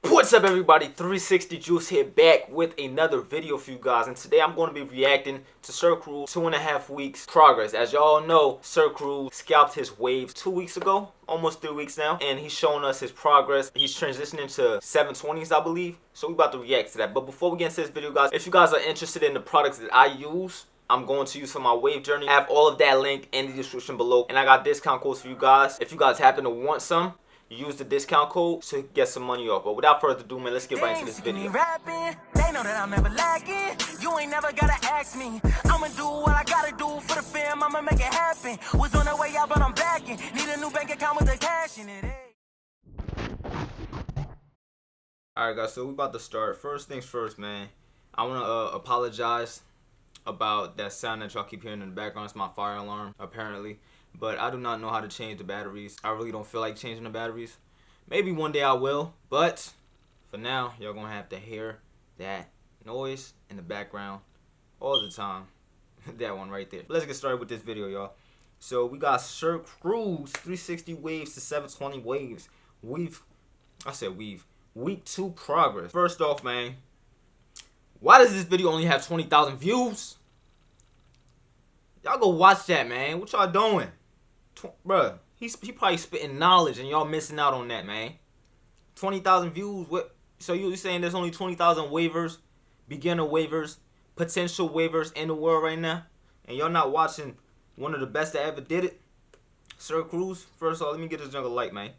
What's up, everybody? 360 Juice here, back with another video for you guys, and today I'm going to be reacting to Sir Cruse 2.5 weeks progress. As y'all know, Sir Cruse scalped his waves 2 weeks ago, almost 3 weeks now, and he's showing us his progress. He's transitioning to 720s, I believe, so we're about to react to that. But before we get into this video, guys, if you guys are interested in the products that I use, I'm going to use for my wave journey, I have all of that link in the description below, and I got discount codes for you guys. If you guys happen to want some, use the discount code to get some money off. But without further ado, man, let's get right into this video. They know that I'm never lacking. You ain't never gotta ask me. I'ma do what I gotta do for the fam. I'ma make it happen. Was on the way out, but I'm backing. Need a new bank account with the cash in it. Alright, guys, so we about to start. First things first, man. I want to apologize about that sound that y'all keep hearing in the background. It's my fire alarm, apparently. But I do not know how to change the batteries. I really don't feel like changing the batteries. Maybe one day I will, but for now, y'all gonna have to hear that noise in the background all the time. That one right there. But let's get started with this video, y'all. So we got Sir Cruse 360 waves to 720 waves. Week 2 progress. First off, man, why does this video only have 20,000 views? Y'all go watch that, man. What y'all doing? Bruh, he probably spitting knowledge and y'all missing out on that, man. 20,000 views. What? So you saying there's only 20,000 waivers, beginner waivers, potential waivers in the world right now, and y'all not watching one of the best that ever did it? Sir Cruse. First of all, let me get this jungle light, man.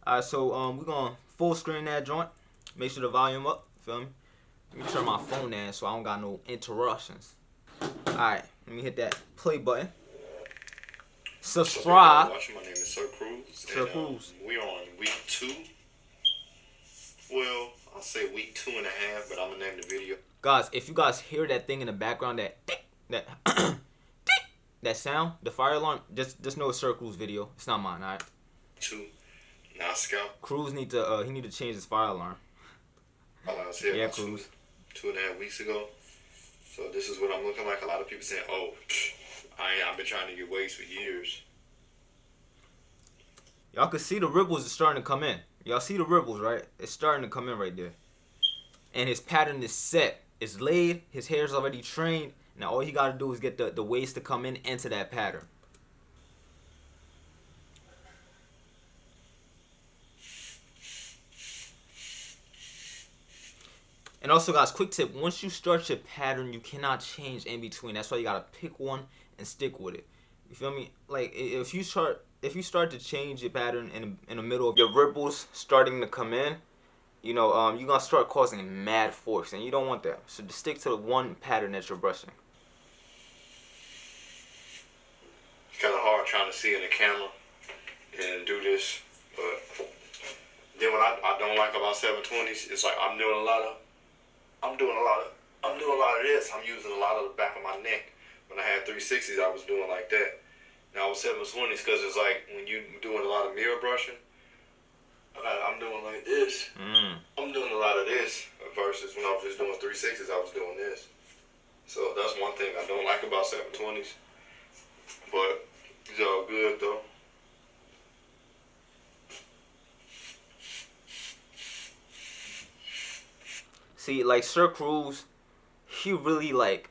Alright, so we're gonna full screen that joint. Make sure the volume up. Feel me? Let me turn my phone down so I don't got no interruptions. Alright, let me hit that play button. Subscribe. My name is Sir Cruse. Sir Cruse. We're on week 2. Well, I'll say week 2.5, but I'm gonna name the video. Guys, if you guys hear that thing in the background, that sound, the fire alarm, just know it's Sir Cruse video. It's not mine, alright? 2. Now scout. Cruse need to change his fire alarm. I was here yeah, Cruse. 2.5 weeks ago. So this is what I'm looking like. A lot of people saying, "Oh, I've been trying to get waves for years." Y'all can see the ripples are starting to come in. Y'all see the ripples, right? It's starting to come in right there. And his pattern is set. It's laid. His hair's already trained. Now all he got to do is get the waves to come in into that pattern. And also, guys, quick tip, once you start your pattern, you cannot change in between. That's why you gotta pick one and stick with it. You feel me? Like, if you start to change your pattern in the middle of your ripples starting to come in, you know, you're gonna start causing mad forks, and you don't want that. So just stick to the one pattern that you're brushing. It's kind of hard trying to see in the camera and do this, but then what I don't like about 720s, it's like I'm doing a lot of this. I'm using a lot of the back of my neck. When I had 360s, I was doing like that. Now with 720s, because it's like when you're doing a lot of mirror brushing, I'm doing like this. I'm doing a lot of this versus when I was just doing 360s, I was doing this. So that's one thing I don't like about 720s. But it's all good though. See, like Sir Cruse, he really like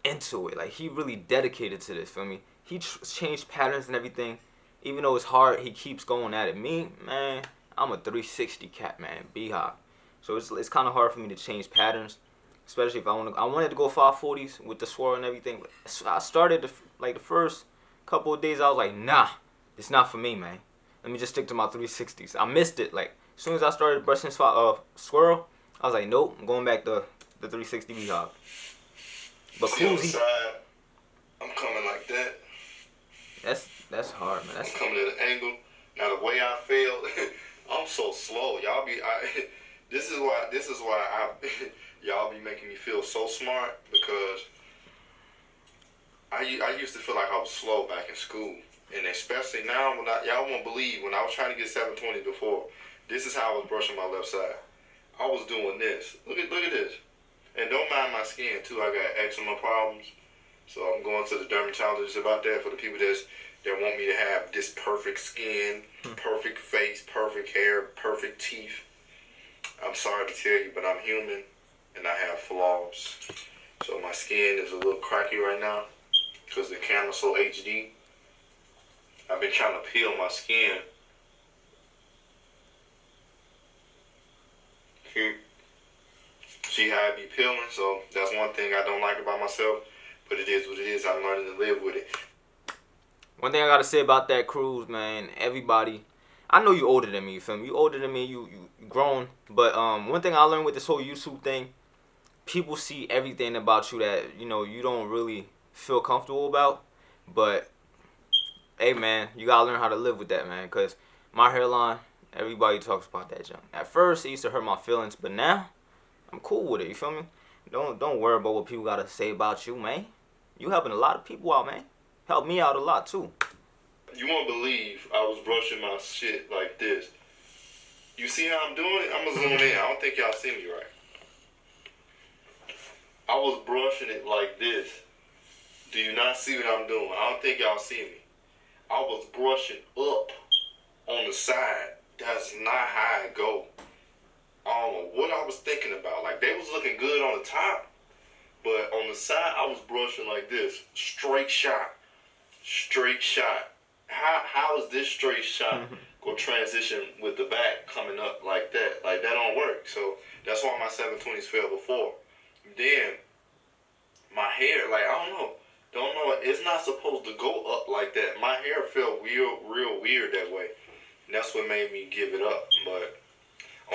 into it. Like he really dedicated to this. Feel me? He changed patterns and everything. Even though it's hard, he keeps going at it. Me, man, I'm a 360 cat, man, beehive. So it's kind of hard for me to change patterns, especially if I wanted to go 540s with the swirl and everything. But I started the first couple of days. I was like, nah, it's not for me, man. Let me just stick to my 360s. I missed it. Like as soon as I started brushing swirl, I was like, nope, I'm going back to the 360 beehive. But Cruse, I'm coming like that. That's hard, man. I'm coming at an angle. Now the way I feel, I'm so slow. This is why y'all be making me feel so smart, because I used to feel like I was slow back in school, and especially now y'all won't believe when I was trying to get 720 before. This is how I was brushing my left side. I was doing this. Look at this. And don't mind my skin too. I got eczema problems. So I'm going to the dermatologist about that for the people that want me to have this perfect skin, perfect face, perfect hair, perfect teeth. I'm sorry to tell you, but I'm human and I have flaws. So my skin is a little cracky right now because the camera's so HD. I've been trying to peel my skin. See how I be peeling? So that's one thing I don't like about myself. But it is what it is. I'm learning to live with it. One thing I gotta say about that Cruse, man, everybody, I know you older than me, you feel me? You older than me, you grown. But one thing I learned with this whole YouTube thing, people see everything about you that, you know, you don't really feel comfortable about. But, hey, man, you gotta learn how to live with that, man. Because my hairline, everybody talks about that junk. At first, it used to hurt my feelings, but now, I'm cool with it, you feel me? Don't worry about what people gotta say about you, man. You helping a lot of people out, man. Help me out a lot, too. You won't believe I was brushing my shit like this. You see how I'm doing it? I'm gonna zoom in. I don't think y'all see me right. I was brushing it like this. Do you not see what I'm doing? I don't think y'all see me. I was brushing up on the side. That's not how I go. I don't know what I was thinking about. Like, they was looking good on the top, but on the side, I was brushing like this. Straight shot. Straight shot. How is this straight shot gonna transition with the back coming up like that? Like, that don't work. So that's why my 720s fell before. Then my hair, like, I don't know. It's not supposed to go up like that. My hair felt real weird that way. And that's what made me give it up. But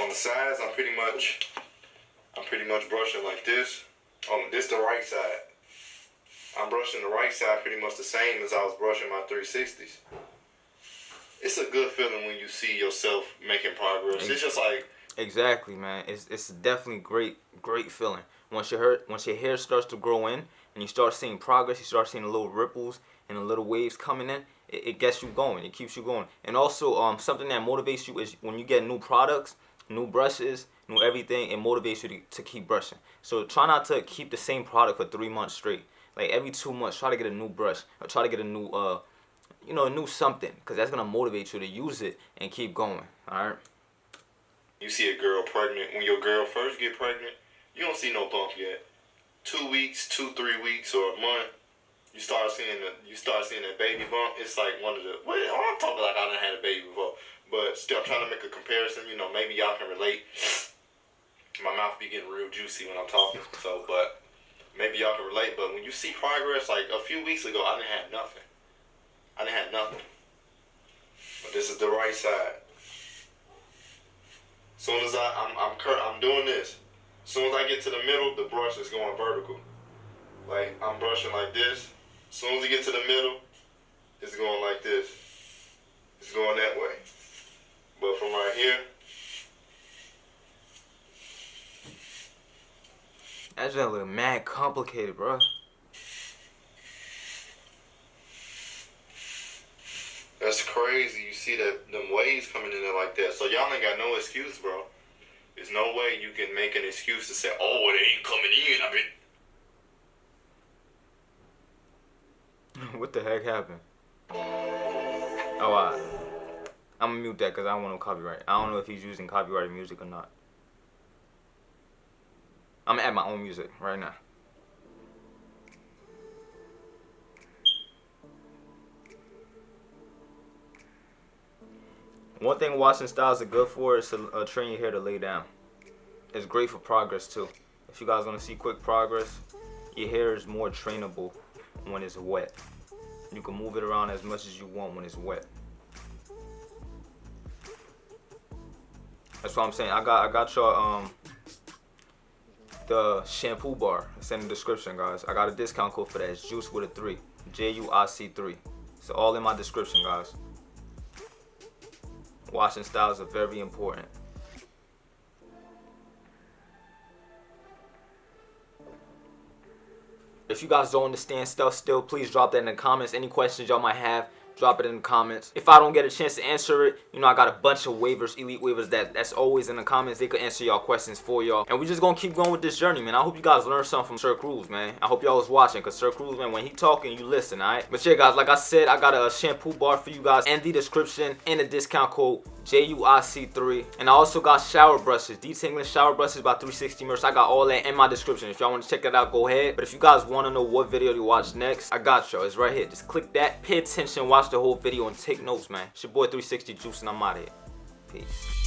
on the sides, I'm pretty much brushing like this. This the right side. I'm brushing the right side pretty much the same as I was brushing my 360s. It's a good feeling when you see yourself making progress. It's just like... Exactly, man. It's definitely great feeling. Once your hair starts to grow in and you start seeing progress, you start seeing the little ripples and the little waves coming in, it gets you going. It keeps you going. And also, something that motivates you is when you get new products, new brushes, new everything, it motivates you to keep brushing. So try not to keep the same product for 3 months straight. Like every 2 months, try to get a new brush or try to get a new, a new something, because that's gonna motivate you to use it and keep going. All right. You see a girl pregnant. When your girl first get pregnant, you don't see no bump yet. 2 weeks, 3 weeks, or a month, you start seeing that baby bump. It's like one of the. Well, I'm talking like I done had a baby before, but still, I'm trying to make a comparison. You know, maybe y'all can relate. My mouth be getting real juicy when I'm talking, so but. Maybe y'all can relate, but when you see progress, like a few weeks ago, I didn't have nothing. But this is the right side. Soon as I'm doing this. Soon as I get to the middle, the brush is going vertical. Like I'm brushing like this. Soon as it get to the middle, it's going like this. It's going that way. But from right here. That just look mad complicated, bro. That's crazy. You see them waves coming in there like that. So y'all ain't got no excuse, bro. There's no way you can make an excuse to say, oh, it ain't coming in. What the heck happened? Oh, I'm gonna mute that because I don't want no copyright. I don't know if he's using copyrighted music or not. I'm gonna add my own music right now. One thing washing styles are good for is to train your hair to lay down. It's great for progress too. If you guys want to see quick progress, your hair is more trainable when it's wet. You can move it around as much as you want when it's wet. That's what I'm saying. I got your the shampoo bar. It's in the description, guys. I got a discount code for that. It's Juice with a 3. JUIC3. It's all in my description, guys. Washing styles are very important. If you guys don't understand stuff still, please drop that in the comments. Any questions y'all might have, drop it in the comments. If I don't get a chance to answer it, you know, I got a bunch of waivers, elite waivers that's always in the comments. They could answer y'all questions for y'all. And we just gonna keep going with this journey, man. I hope you guys learned something from Sir Cruse, man. I hope y'all was watching, because Sir Cruse, man, when he talking, you listen, alright? But yeah, guys, like I said, I got a shampoo bar for you guys in the description and a discount code JUIC3. And I also got shower brushes, detangling shower brushes by 360 Merch. I got all that in my description. If y'all want to check that out, go ahead. But if you guys want to know what video to watch next, I got y'all. It's right here. Just click that, pay attention, watch the whole video, and take notes, man. It's your boy 360 Juice, and I'm out of here. Peace.